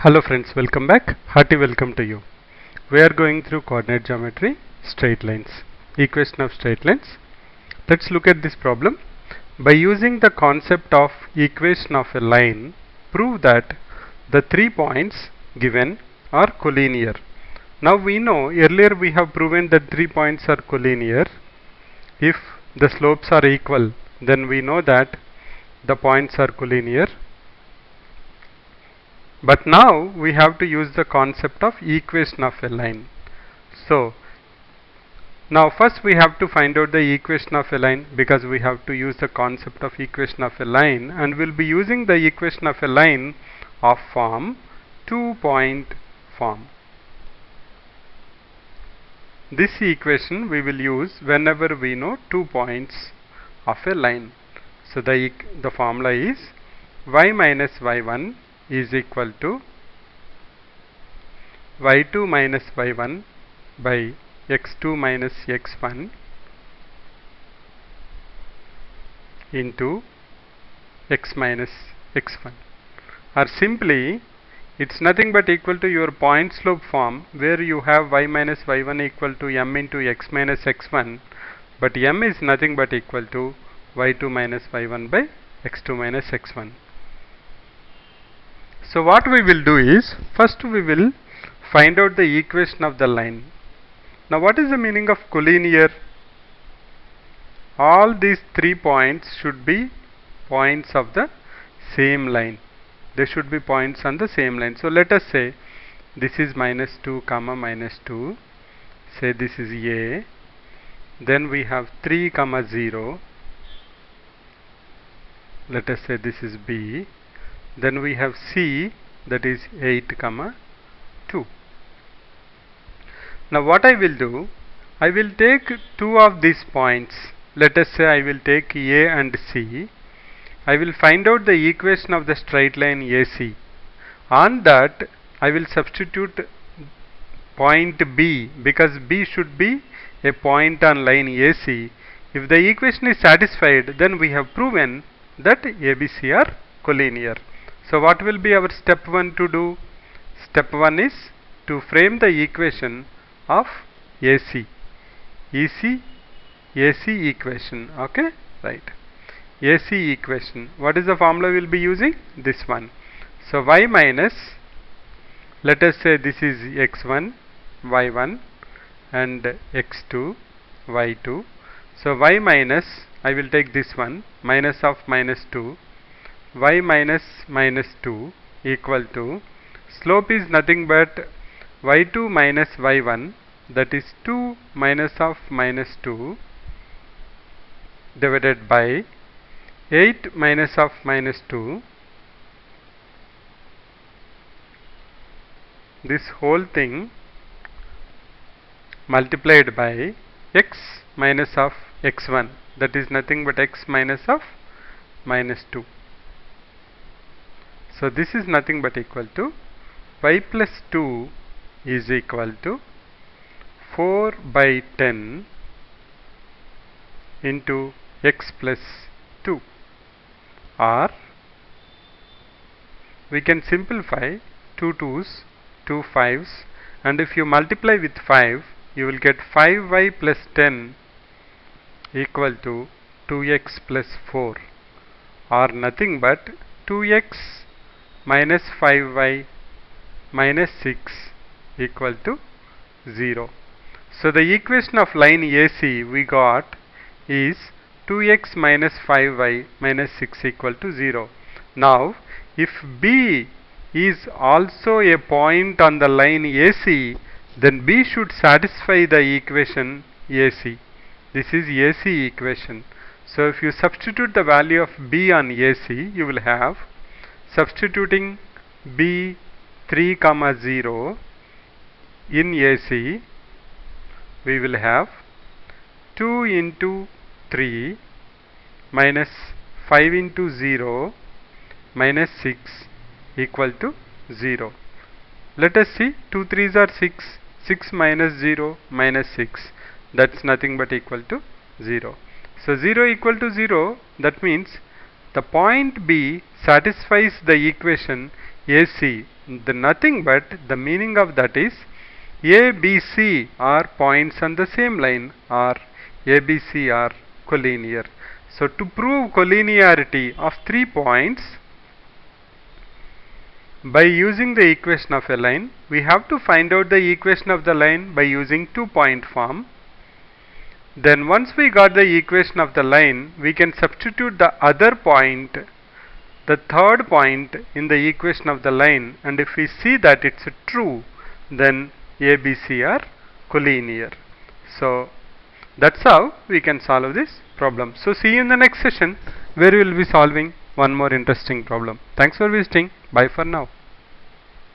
Hello friends, welcome back. Hearty welcome to you. We are going through coordinate geometry, straight lines, equation of straight lines. Let's look at this problem. By using the concept of equation of a line, prove that the 3 points given are collinear. Now we know earlier we have proven that 3 points are collinear. If the slopes are equal, then we know that the points are collinear. But now we have to use the concept of equation of a line. So now first we have to find out the equation of a line, because we have to use the concept of equation of a line, and we'll be using the equation of a line of form 2-point form. This equation we will use whenever we know 2 points of a line. So the formula is y minus y1 is equal to y2 minus y1 by x2 minus x1 into x minus x1, or simply it's nothing but equal to your point slope form, where you have y minus y1 equal to m into x minus x1, but m is nothing but equal to y2 minus y1 by x2 minus x1. So what we will do is, first we will find out the equation of the line. Now what is the meaning of collinear? All these 3 points should be points of the same line. They should be points on the same line. So let us say this is minus 2 comma minus 2. Say this is A. Then we have 3 comma 0. Let us say this is B. Then we have C, that is 8 comma 2. Now what I will do, I will take 2 of these points. Let us say I will take A and C. I will find out the equation of the straight line AC. On that I will substitute point B, because B should be a point on line AC. If the equation is satisfied, then we have proven that ABC are collinear. So what will be our step 1 to do? Step 1 is to frame the equation of AC. AC equation. Okay, right. AC equation. What is the formula we will be using? This one. So y minus, let us say this is x1, y1 and x2, y2. So y minus, I will take this one, minus of minus 2, y minus minus 2 equal to, slope is nothing but y2 minus y1, that is 2 minus of minus 2 divided by 8 minus of minus 2, this whole thing multiplied by x minus of x1, that is nothing but x minus of minus 2. So this is nothing but equal to y plus 2 is equal to 4 by 10 into x plus 2, or we can simplify 2 2's, 2 5's, and if you multiply with 5, you will get 5y plus 10 equal to 2x plus 4, or nothing but 2x minus 5y minus 6 equal to 0. So the equation of line AC we got is 2x minus 5y minus 6 equal to 0. Now if B is also a point on the line AC, then B should satisfy the equation AC. This is AC equation. So if you substitute the value of B on AC, you will have, substituting B 3 comma 0 in AC, we will have 2 into 3 minus 5 into 0 minus 6 equal to 0. Let us see, 2 3's are 6, 6 minus 0 minus 6, that's nothing but equal to 0. So 0 equal to 0, that means the point B satisfies the equation AC, The nothing but the meaning of that is A, B, C are points on the same line, or A, B, C are collinear. So to prove collinearity of 3 points by using the equation of a line, we have to find out the equation of the line by using 2-point form. Then once we got the equation of the line, we can substitute the other point, the third point, in the equation of the line, and if we see that it's true, then A, B, C are collinear. So that's how we can solve this problem. So see you in the next session where we will be solving one more interesting problem. Thanks for visiting. Bye for now.